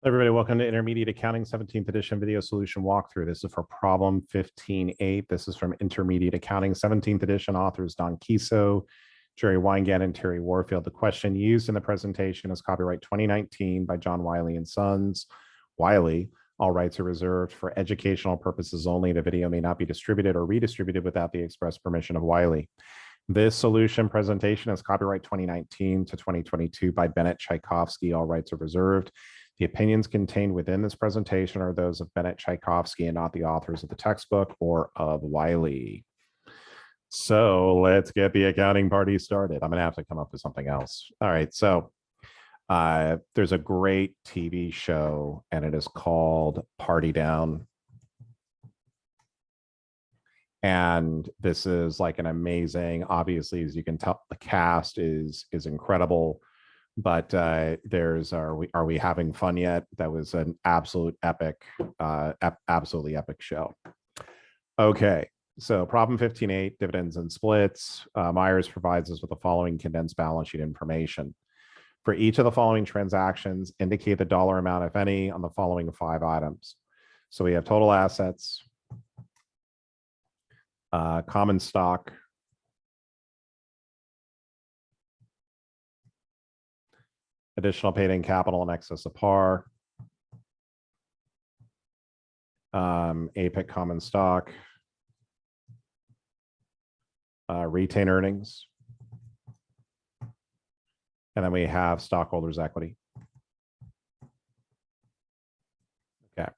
Everybody, welcome to Intermediate Accounting 17th edition video solution walkthrough. This is for problem 15.8. This is from Intermediate Accounting 17th edition, authors Don Kiso, Jerry Weingat, and Terry Warfield. The question used in the presentation is copyright 2019 by John Wiley and Sons. Wiley, all rights are reserved for educational purposes only. The video may not be distributed or redistributed without the express permission of Wiley. This solution presentation is copyright 2019 to 2022 by Bennett Tchaikovsky. All rights are reserved. The opinions contained within this presentation are those of Bennett Tchaikovsky and not the authors of the textbook or of Wiley. So let's get the accounting party started. I'm going to have to come up with something else. All right. So there's a great TV show and it is called Party Down. And this is like an amazing, obviously, as you can tell, the cast is incredible. But there's are we having fun yet? That was an absolute epic, absolutely epic show. Okay, so problem 15.8, dividends and splits. Myers provides us with the following condensed balance sheet information. For each of the following transactions, indicate the dollar amount, if any, on the following 5 items. So we have total assets, common stock, additional paid-in capital in excess of par, APIC common stock, retained earnings, and then we have stockholders' equity. Okay,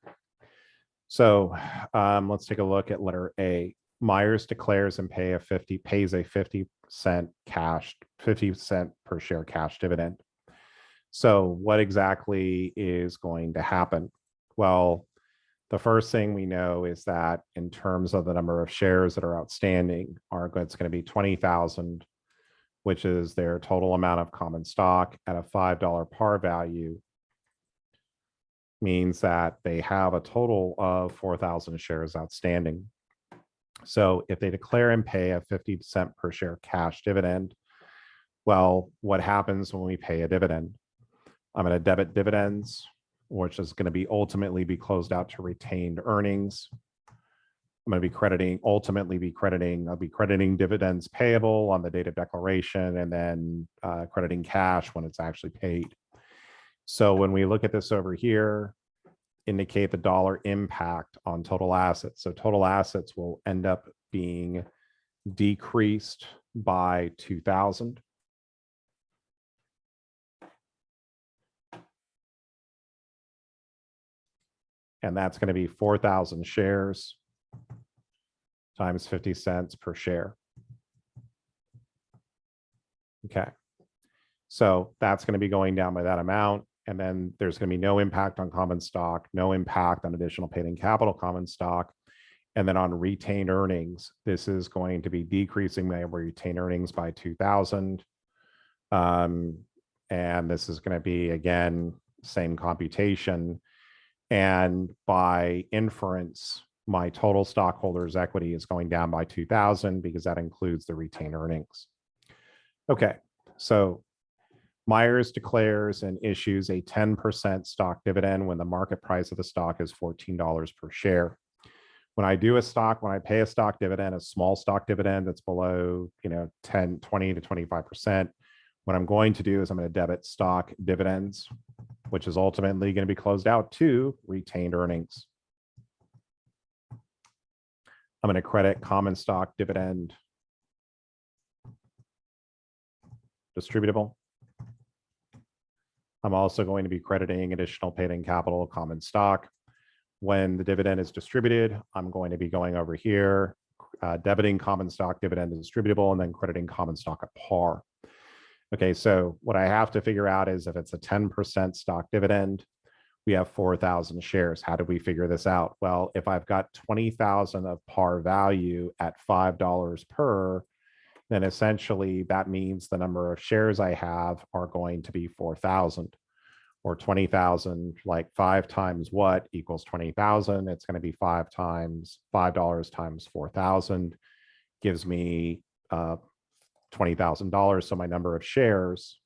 so let's take a look at letter A. Myers declares and pays a 50-cent per share cash dividend. So what exactly is going to happen? Well, the first thing we know is that in terms of the number of shares that are outstanding, it's going to be 20,000, which is their total amount of common stock at a $5 par value, means that they have a total of 4,000 shares outstanding. So if they declare and pay a 50-cent per share cash dividend, well, what happens when we pay a dividend? I'm going to debit dividends, which is going to be ultimately be closed out to retained earnings. I'm going to be I'll be crediting dividends payable on the date of declaration and then crediting cash when it's actually paid. So when we look at this over here, indicate the dollar impact on total assets. So total assets will end up being decreased by 2,000. And that's going to be 4,000 shares times 50 cents per share. Okay. So that's going to be going down by that amount. And then there's going to be no impact on common stock, no impact on additional paid-in capital common stock. And then on retained earnings, this is going to be decreasing my retained earnings by 2,000. And this is going to be, again, same computation. And by inference, my total stockholders' equity is going down by 2,000 because that includes the retained earnings. Okay, so Myers declares and issues a 10% stock dividend when the market price of the stock is $14 per share. When I pay a stock dividend, a small stock dividend that's below 10, 20 to 25%, what I'm going to do is I'm going to debit stock dividends, which is ultimately going to be closed out to retained earnings. I'm going to credit common stock dividend distributable. I'm also going to be crediting additional paid-in capital common stock. When the dividend is distributed, I'm going to be going over here, debiting common stock dividend distributable, and then crediting common stock at par. Okay, so what I have to figure out is if it's a 10% stock dividend, we have 4,000 shares. How do we figure this out? Well, if I've got 20,000 of par value at $5 per, then essentially that means the number of shares I have are going to be 4,000 or 20,000, like 5 times what equals 20,000. It's going to be $5 times 4,000 gives me $20,000. So my number of shares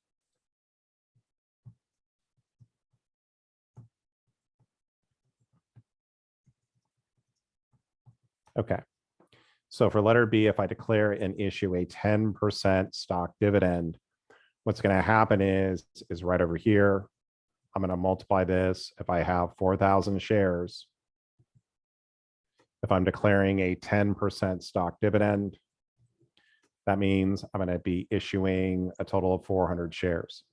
Okay. So for letter B, if I declare and issue a 10% stock dividend, what's going to happen is right over here, I'm going to multiply this. If I have 4,000 shares, if I'm declaring a 10% stock dividend, that means I'm going to be issuing a total of 400 shares.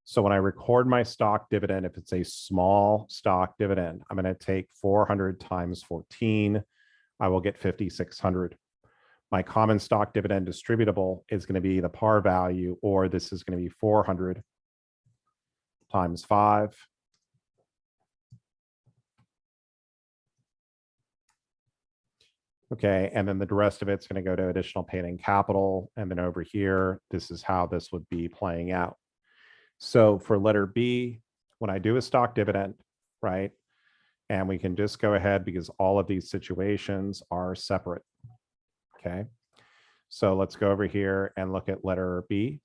So when I record my stock dividend, if it's a small stock dividend, I'm going to take 400 times 14. I will get 5,600. My common stock dividend distributable is going to be the par value, or this is going to be 400 times 5. Okay, and then the rest of it's going to go to additional paid-in capital. And then over here, this is how this would be playing out. So for letter B, when I do a stock dividend, right, and we can just go ahead because all of these situations are separate. Okay, so let's go over here and look at letter B.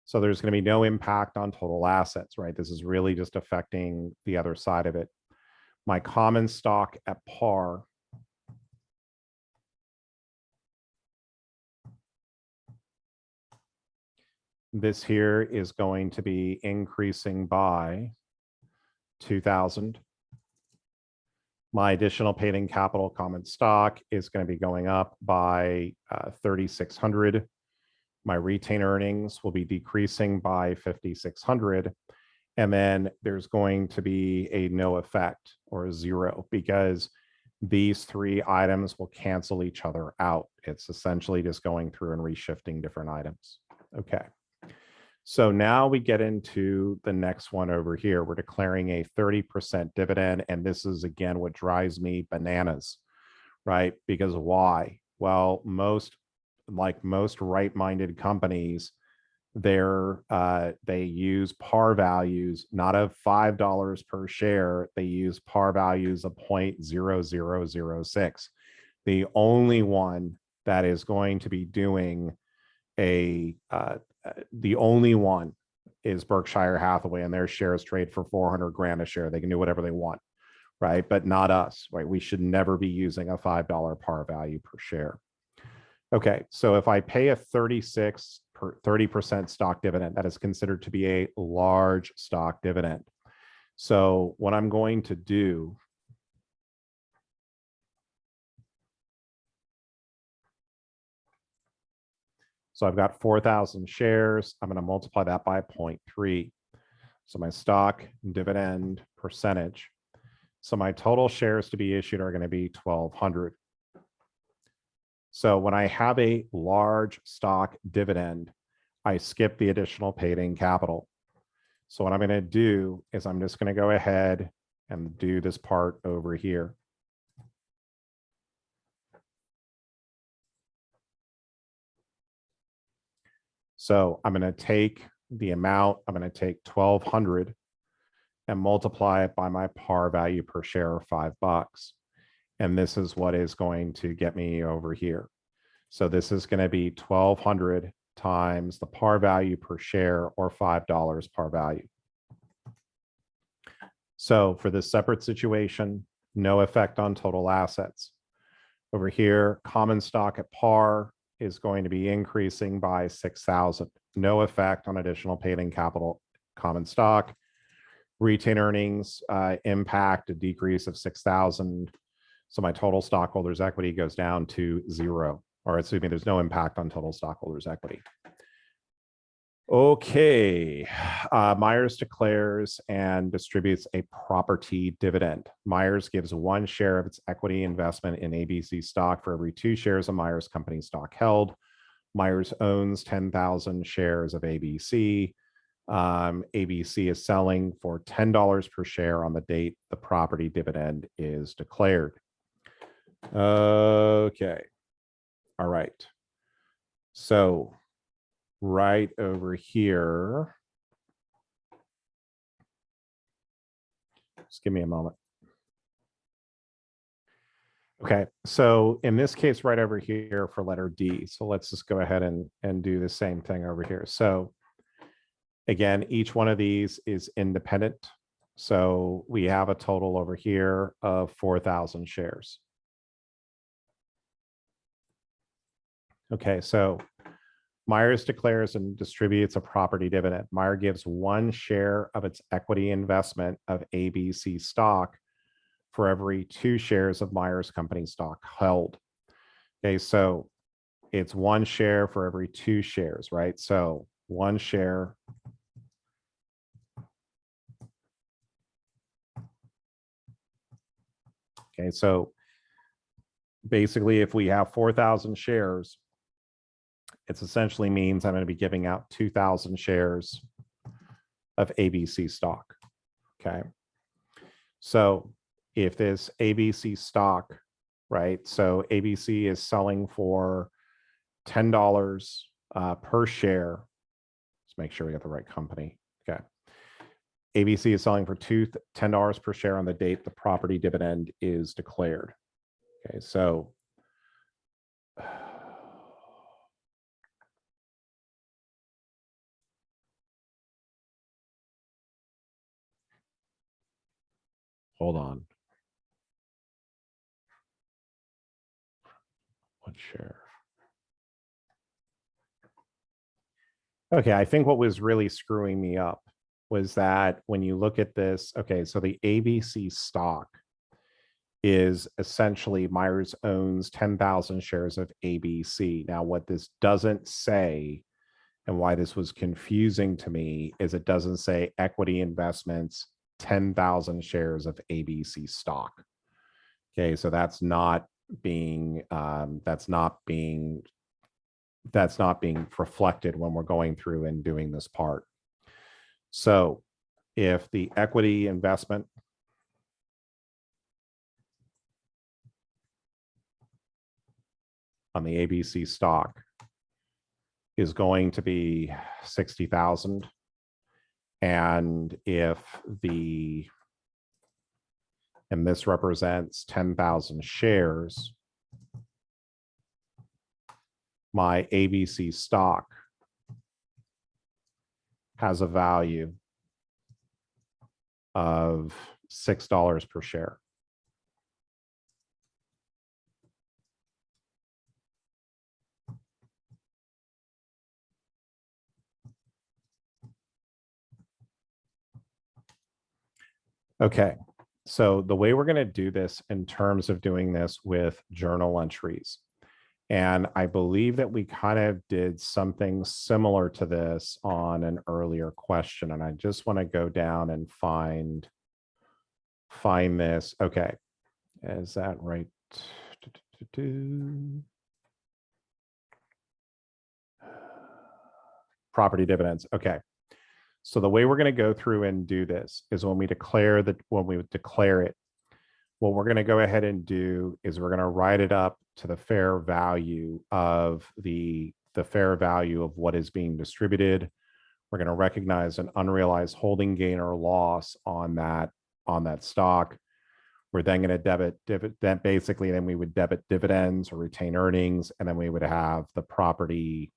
So there's going to be no impact on total assets, right? This is really just affecting the other side of it. My common stock at par this here is going to be increasing by 2,000. My additional paid-in capital common stock is going to be going up by 3,600. My retained earnings will be decreasing by 5,600. And then there's going to be a no effect or a zero because these three items will cancel each other out. It's essentially just going through and reshifting different items. Okay. So now we get into the next one over here. We're declaring a 30% dividend. And this is, again, what drives me bananas, right? Because why? Well, most right-minded companies, they use par values, not of $5 per share. They use par values of 0.0006. The only one that is going to be doing the only one is Berkshire Hathaway, and their shares trade for 400 grand a share. They can do whatever they want, right? But not us, right? We should never be using a $5 par value per share. Okay, so if I pay a 30% stock dividend, that is considered to be a large stock dividend. So what I'm going to do so I've got 4,000 shares. I'm going to multiply that by 0.3. So my stock dividend percentage. So my total shares to be issued are going to be 1,200. So when I have a large stock dividend, I skip the additional paid-in capital. So what I'm going to do is I'm just going to go ahead and do this part over here. So I'm going to take the amount, I'm going to take 1,200 and multiply it by my par value per share of $5. And this is what is going to get me over here. So this is going to be 1,200 times the par value per share, or $5 par value. So for this separate situation, no effect on total assets. Over here, common stock at par is going to be increasing by 6,000. No effect on additional paid-in capital common stock. Retained earnings impact a decrease of 6,000. So my total stockholders' equity goes down to 0. Or excuse me, there's no impact on total stockholders' equity. Okay, Myers declares and distributes a property dividend. Myers gives 1 share of its equity investment in ABC stock for every 2 shares of Myers Company stock held. Myers owns 10,000 shares of ABC. ABC is selling for $10 per share on the date the property dividend is declared. Okay, all right. So right over here. Just give me a moment. Okay, so in this case, right over here for letter D. So let's just go ahead and do the same thing over here. So Again, each one of these is independent. So we have a total over here of 4,000 shares. Okay, so Myers declares and distributes a property dividend. Meyer gives 1 share of its equity investment of ABC stock for every 2 shares of Myers company stock held. Okay, so it's 1 share for every 2 shares, right? So 1 share Okay, so basically, if we have 4,000 shares, it essentially means I'm going to be giving out 2,000 shares of ABC stock. Okay. So if this ABC stock, right? So ABC is selling for $10 per share. Let's make sure we got the right company. Okay. ABC is selling for $10 per share on the date the property dividend is declared. Okay, so hold on. 1 share. Okay, I think what was really screwing me up was that when you look at this, okay, so the ABC stock is essentially Myers owns 10,000 shares of ABC. Now, what this doesn't say, and why this was confusing to me, is it doesn't say equity investments, 10,000 shares of ABC stock. Okay, so that's not being reflected when we're going through and doing this part. So if the equity investment on the ABC stock is going to be 60,000, and this represents 10,000 shares, my ABC stock has a value of $6 per share. Okay, so the way we're going to do this in terms of doing this with journal entries, and I believe that we kind of did something similar to this on an earlier question, and I just want to go down and find this. Okay, is that right? Property dividends. Okay. So the way we're going to go through and do this is when we declare it, what we're going to go ahead and do is we're going to write it up to the fair value of the fair value of what is being distributed. We're going to recognize an unrealized holding gain or loss on that stock. We're then going to then we would debit dividends or retain earnings, and then we would have the property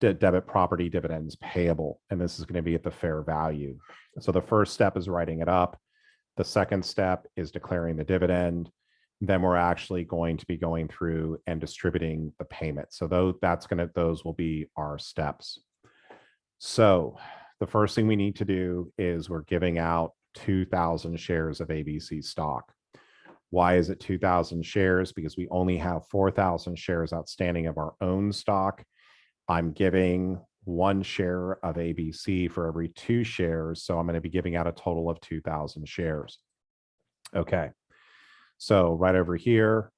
debit property dividends payable, and this is going to be at the fair value. So the first step is writing it up. The second step is declaring the dividend. Then we're actually going to be going through and distributing the payment. So those will be our steps. So the first thing we need to do is we're giving out 2,000 shares of ABC stock. Why is it 2,000 shares? Because we only have 4,000 shares outstanding of our own stock. I'm giving 1 share of ABC for every 2 shares. So I'm going to be giving out a total of 2,000 shares. Okay. So right over here,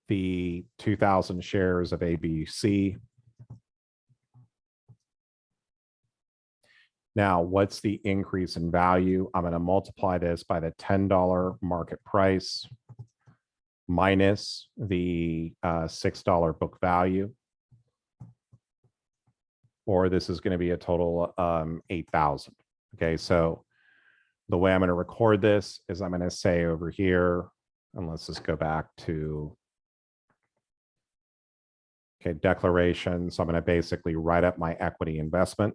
the 2,000 shares of ABC. Now, what's the increase in value? I'm going to multiply this by the $10 market price minus the $6 book value. Or this is going to be a total 8,000. Okay, so the way I'm going to record this is I'm going to say over here, and let's just go back to declaration. So I'm going to basically write up my equity investment.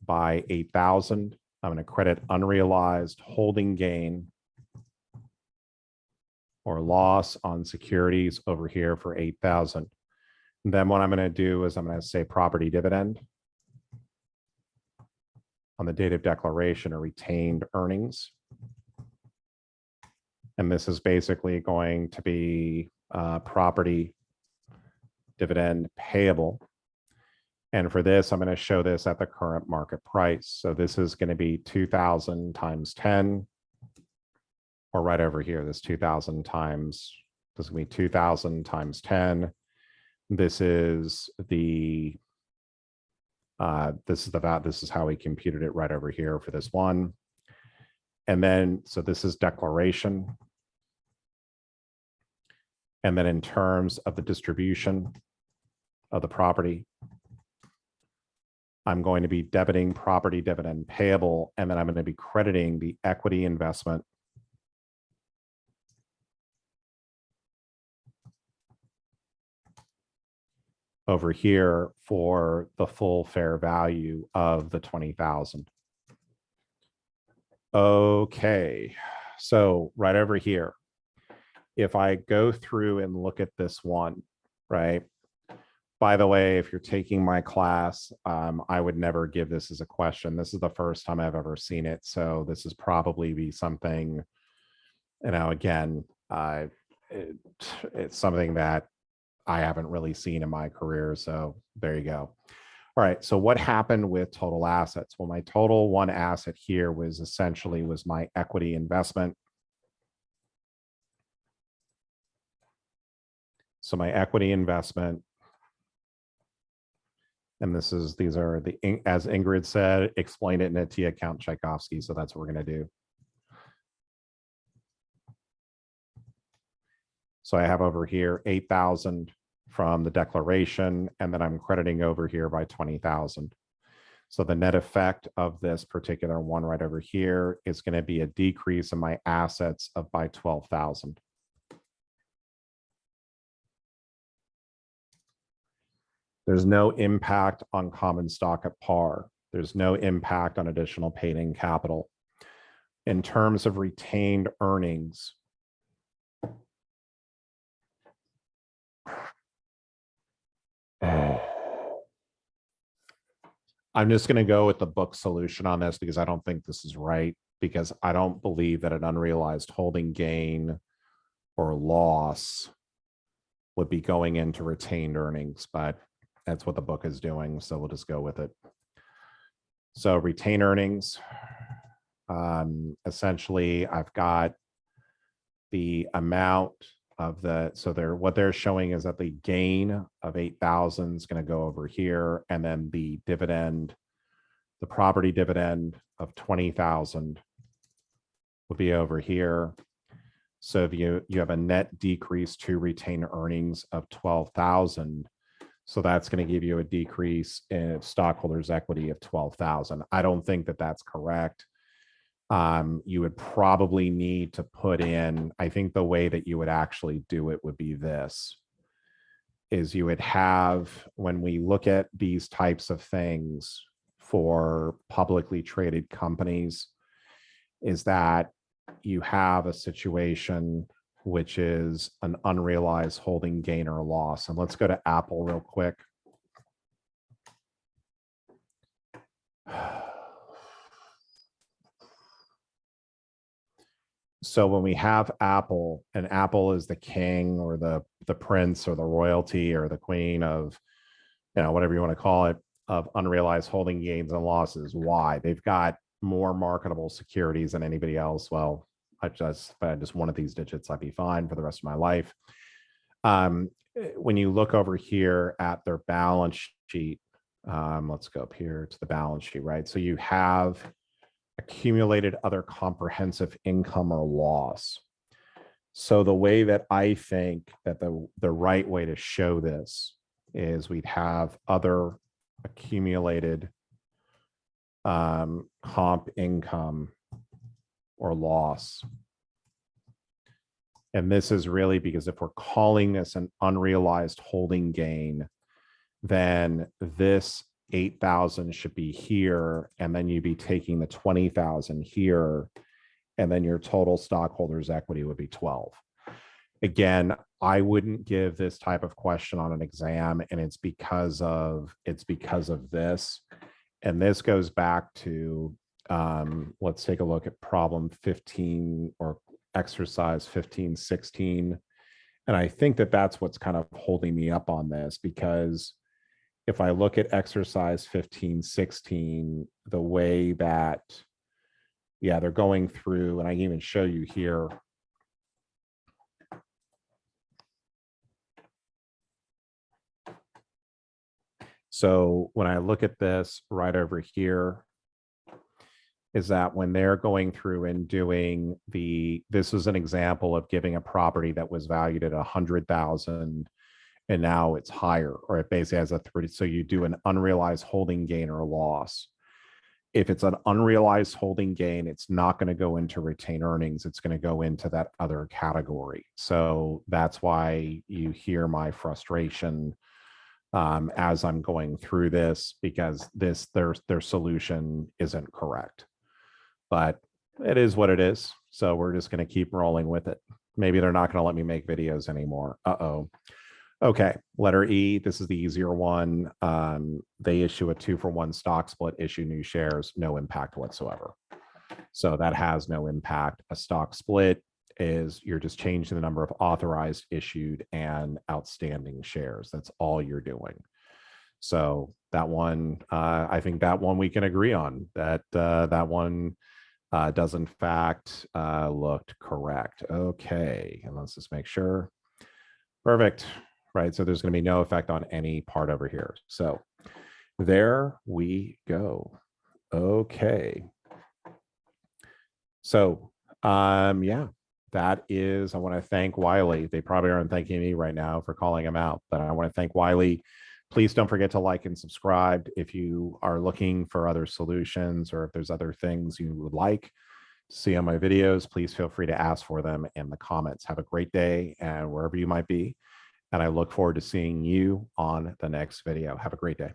by 8,000. I'm going to credit unrealized holding gain or loss on securities over here for 8,000. Then what I'm going to do is I'm going to say property dividend on the date of declaration or retained earnings. And this is basically going to be property dividend payable. And for this, I'm going to show this at the current market price. So this is going to be 2,000 times 10, or right over here, this 2,000 times, this is going to be 2,000 times 10. This is the this is how we computed it right over here for this one. And then, so this is declaration. And then in terms of the distribution of the property, I'm going to be debiting property dividend payable, and then I'm going to be crediting the equity investment over here for the full fair value of the 20,000. Okay, so right over here, if I go through and look at this one, right? By the way, if you're taking my class, I would never give this as a question. This is the first time I've ever seen it. So this is probably be something, you know, again, it's something that I haven't really seen in my career. So there you go. All right. So what happened with total assets? Well, my total one asset here was essentially my equity investment. So my equity investment, and these are the, as Ingrid said, explain it in a T account Tchaikovsky. So that's what we're going to do. So I have over here 8,000 from the declaration, and then I'm crediting over here by 20,000. So the net effect of this particular one right over here is going to be a decrease in my assets of by 12,000. There's no impact on common stock at par. There's no impact on additional paid-in capital. In terms of retained earnings, I'm just going to go with the book solution on this because I don't think this is right, because I don't believe that an unrealized holding gain or loss would be going into retained earnings, but that's what the book is doing. So we'll just go with it. So retained earnings, essentially I've got the amount of the, so what they're showing is that the gain of 8,000 is going to go over here, and then the dividend, the property dividend of 20,000 would be over here. So if you have a net decrease to retained earnings of 12,000, so that's going to give you a decrease in stockholders' equity of 12,000. I don't think that that's correct. You would probably need to put in, I think the way that you would actually do it would be this, is you would have, when we look at these types of things for publicly traded companies, is that you have a situation which is an unrealized holding gain or loss. And let's go to Apple real quick. So when we have Apple, and Apple is the king or the prince or the royalty or the queen of, you know, whatever you want to call it, of unrealized holding gains and losses. Why? They've got more marketable securities than anybody else. Well, if I just one of these digits, I'd be fine for the rest of my life. When you look over here at their balance sheet, let's go up here to the balance sheet, right? So you have accumulated other comprehensive income or loss. So the way that I think that the right way to show this is we'd have other accumulated comp income or loss. And this is really because if we're calling this an unrealized holding gain, then this 8,000 should be here, and then you'd be taking the 20,000 here, and then your total stockholders' equity would be 12. Again, I wouldn't give this type of question on an exam, and it's because of this. And this goes back to, let's take a look at problem 15 or exercise 1516. And I think that that's what's kind of holding me up on this, because if I look at exercise 1516, the way that, yeah, they're going through, and I can even show you here. So when I look at this right over here, is that when they're going through and doing this is an example of giving a property that was valued at 100,000 and now it's higher, or it basically has a 30. So you do an unrealized holding gain or loss. If it's an unrealized holding gain, it's not going to go into retained earnings. It's going to go into that other category. So that's why you hear my frustration as I'm going through this, because their solution isn't correct. But it is what it is. So we're just going to keep rolling with it. Maybe they're not going to let me make videos anymore. Uh-oh. Okay, letter E, this is the easier one. They issue a 2-for-1 stock split, issue new shares, no impact whatsoever. So that has no impact. A stock split is you're just changing the number of authorized, issued, and outstanding shares. That's all you're doing. So that one, I think that one we can agree on, that that one does in fact looked correct. Okay, and let's just make sure. Perfect. Right, so there's going to be no effect on any part over here. So there we go. Okay. So yeah, that is, I want to thank Wiley. They probably aren't thanking me right now for calling him out, but I want to thank Wiley. Please don't forget to like and subscribe if you are looking for other solutions, or if there's other things you would like to see on my videos, please feel free to ask for them in the comments. Have a great day, and wherever you might be. And I look forward to seeing you on the next video. Have a great day.